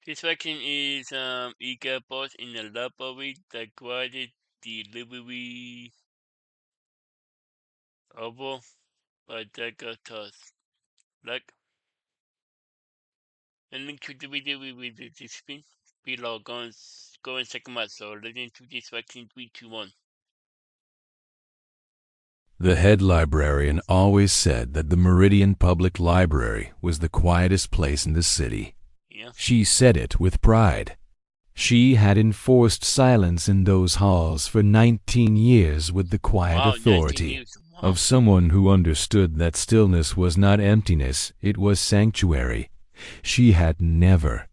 This section is e-boss in the library, the quietest delivery over by JethroCool. Like, and link to the video with the description below. Go and check them out. So let's into this section 3, 2, 1. The head librarian always said that the Meridian Public Library was the quietest place in the city. Yeah. She said it with pride. She had enforced silence in those halls for 19 years with the quiet authority of someone who understood that stillness was not emptiness, it was sanctuary. She had never,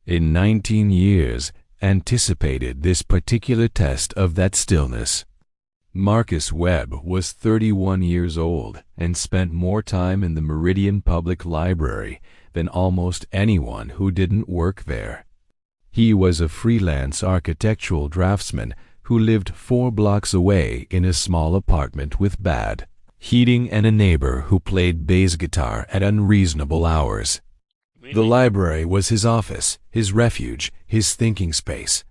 in 19 years, anticipated this particular test of that stillness. Marcus Webb was 31 years old and spent more time in the Meridian Public Library than almost anyone who didn't work there. He was a freelance architectural draftsman who lived 4 blocks away in a small apartment with bad heating and a neighbor who played bass guitar at unreasonable hours. Really? The library was his office, his refuge, his thinking space.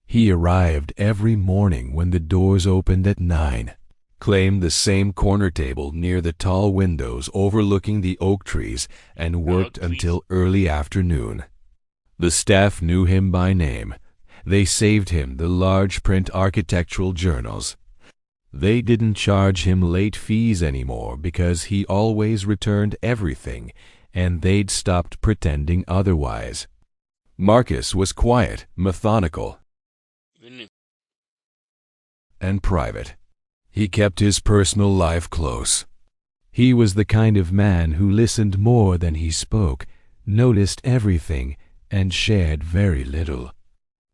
He arrived every morning when the doors opened at 9, claimed the same corner table near the tall windows overlooking the oak trees, and worked until early afternoon. The staff knew him by name. They saved him the large print architectural journals. They didn't charge him late fees anymore because he always returned everything, and they'd stopped pretending otherwise. Marcus was quiet, methodical, and private. He kept his personal life close. He was the kind of man who listened more than he spoke, noticed everything, and shared very little.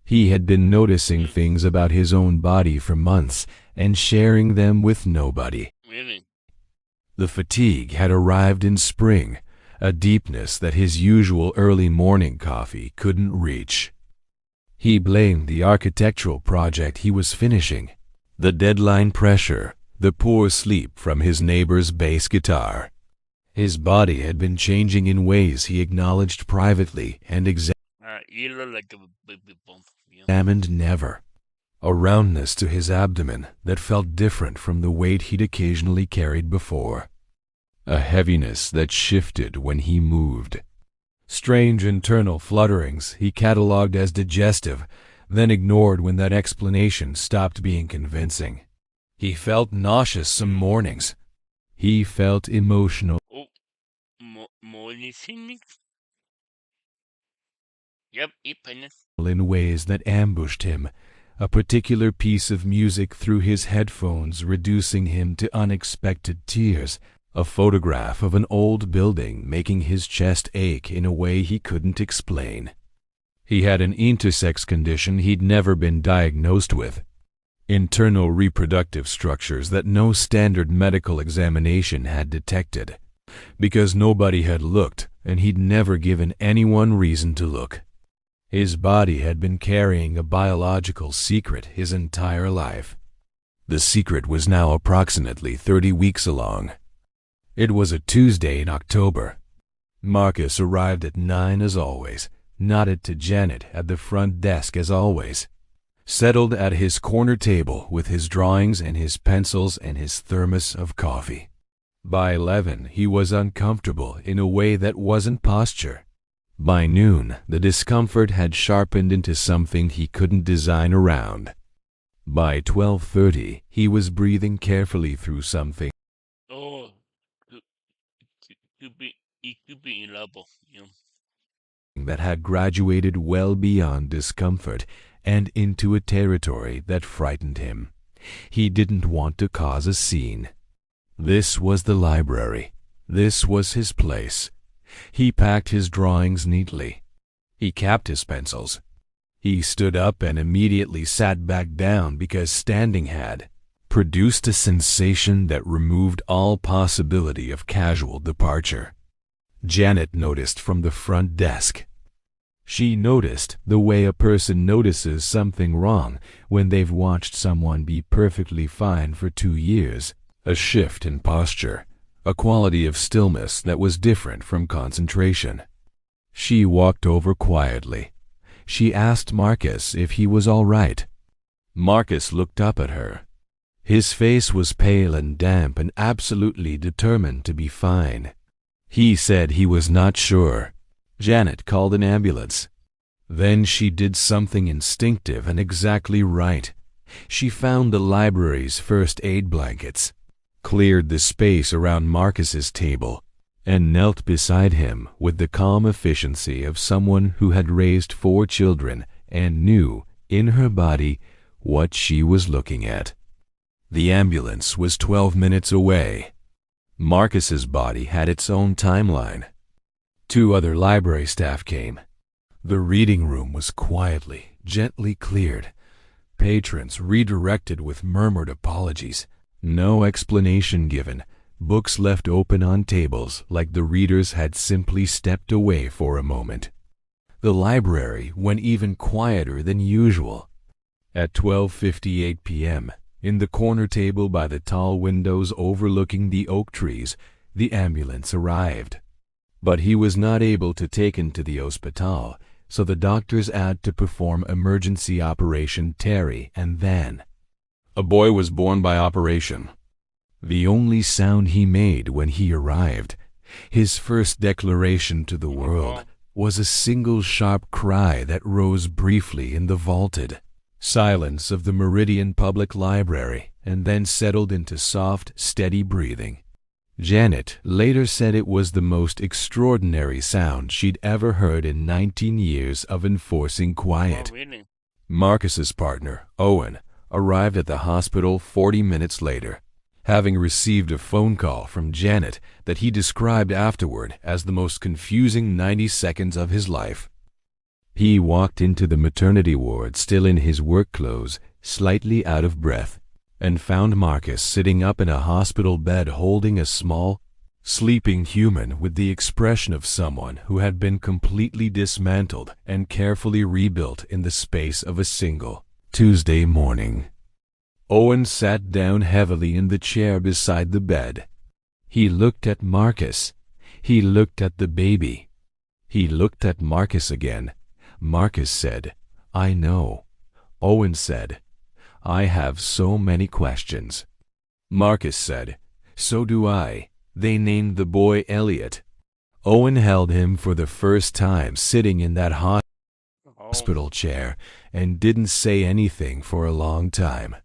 He had been noticing things about his own body for months and sharing them with nobody. Really? The fatigue had arrived in spring, a deepness that his usual early morning coffee couldn't reach. He blamed the architectural project he was finishing, the deadline pressure, the poor sleep from his neighbor's bass guitar. His body had been changing in ways he acknowledged privately and You look like a baby bump. Yeah. examined never. A roundness to his abdomen that felt different from the weight he'd occasionally carried before. A heaviness that shifted when he moved. Strange internal flutterings he catalogued as digestive, then ignored when that explanation stopped being convincing. He felt nauseous some mornings. He felt emotional. Oh, morning scenic? Yep, In ways that ambushed him, a particular piece of music through his headphones reducing him to unexpected tears, a photograph of an old building making his chest ache in a way he couldn't explain. He had an intersex condition he'd never been diagnosed with, internal reproductive structures that no standard medical examination had detected, because nobody had looked and he'd never given anyone reason to look. His body had been carrying a biological secret his entire life. The secret was now approximately 30 weeks along. It was a Tuesday in October. Marcus arrived at 9 as always, nodded to Janet at the front desk as always, settled at his corner table with his drawings and his pencils and his thermos of coffee. By 11, he was uncomfortable in a way that wasn't posture. By noon, the discomfort had sharpened into something he couldn't design around. By 12:30, he was breathing carefully through something. Oh, it could be in labo, yeah. That had graduated well beyond discomfort and into a territory that frightened him. He didn't want to cause a scene. This was the library. This was his place. He packed his drawings neatly. He capped his pencils. He stood up and immediately sat back down because standing had produced a sensation that removed all possibility of casual departure. Janet noticed from the front desk. She noticed the way a person notices something wrong when they've watched someone be perfectly fine for 2 years, a shift in posture, a quality of stillness that was different from concentration. She walked over quietly, She asked Marcus if he was all right. Marcus looked up at her. His face was pale and damp and absolutely determined to be fine. He said he was not sure. Janet called an ambulance. Then she did something instinctive and exactly right. She found the library's first aid blankets, cleared the space around Marcus's table, and knelt beside him with the calm efficiency of someone who had raised 4 children and knew, in her body, what she was looking at. The ambulance was 12 minutes away. Marcus's body had its own timeline. 2 other library staff came. The reading room was quietly, gently cleared. Patrons redirected with murmured apologies. No explanation given. Books left open on tables like the readers had simply stepped away for a moment. The library went even quieter than usual. At 12:58 p.m., in the corner table by the tall windows overlooking the oak trees, the ambulance arrived. But he was not able to take him to the hospital, so the doctors had to perform emergency operation Terry, and then a boy was born by operation. The only sound he made when he arrived, his first declaration to the world, was a single sharp cry that rose briefly in the vaulted silence of the Meridian Public Library and then settled into soft, steady breathing. Janet later said it was the most extraordinary sound she'd ever heard in 19 years of enforcing quiet. Oh, really? Marcus's partner, Owen, arrived at the hospital 40 minutes later, having received a phone call from Janet that he described afterward as the most confusing 90 seconds of his life. He walked into the maternity ward still in his work clothes, slightly out of breath, and found Marcus sitting up in a hospital bed holding a small, sleeping human with the expression of someone who had been completely dismantled and carefully rebuilt in the space of a single Tuesday morning. Owen sat down heavily in the chair beside the bed. He looked at Marcus. He looked at the baby. He looked at Marcus again. Marcus said, "I know." Owen said, "I have so many questions." Marcus said, "So do I." They named the boy Elliot. Owen held him for the first time sitting in that Oh, hospital chair and didn't say anything for a long time.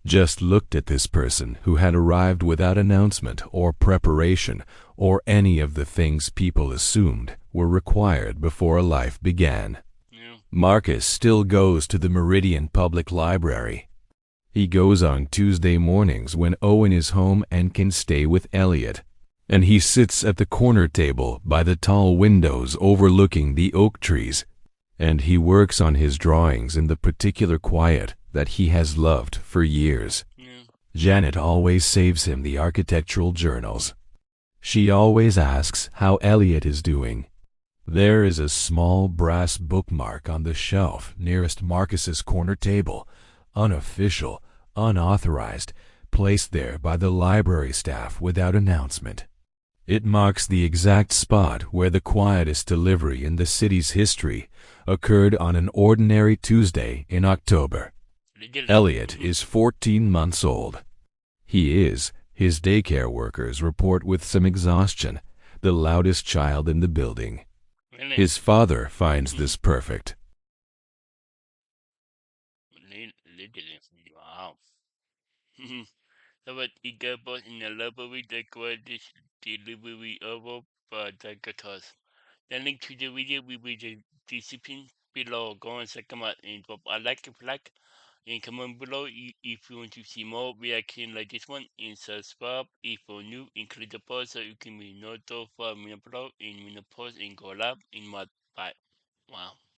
Just looked at this person who had arrived without announcement or preparation or any of the things people assumed were required before a life began. yeah. Marcus still goes to the Meridian Public Library. He goes on Tuesday mornings when Owen is home and can stay with Elliot, and he sits at the corner table by the tall windows overlooking the oak trees, and he works on his drawings in the particular quiet that he has loved for years. Yeah. Janet always saves him the architectural journals. She always asks how Elliot is doing. There is a small brass bookmark on the shelf nearest Marcus's corner table, unofficial, unauthorized, placed there by the library staff without announcement. It marks the exact spot where the quietest delivery in the city's history occurred on an ordinary Tuesday in October. Legit. Elliot is 14 months old. He is, his daycare workers report with some exhaustion, the loudest child in the building. Really? His father finds this perfect. Legit. Wow. Dapat igabot inalabawi dagwa this delivery over Dagatos. The link to the video will be the discipline below. Go and check them out and drop a like if you like. And comment below if you want to see more reaction like this one. And subscribe if you're new. Include the post so you can be notified when I upload and when I post and go live in my bye. Wow.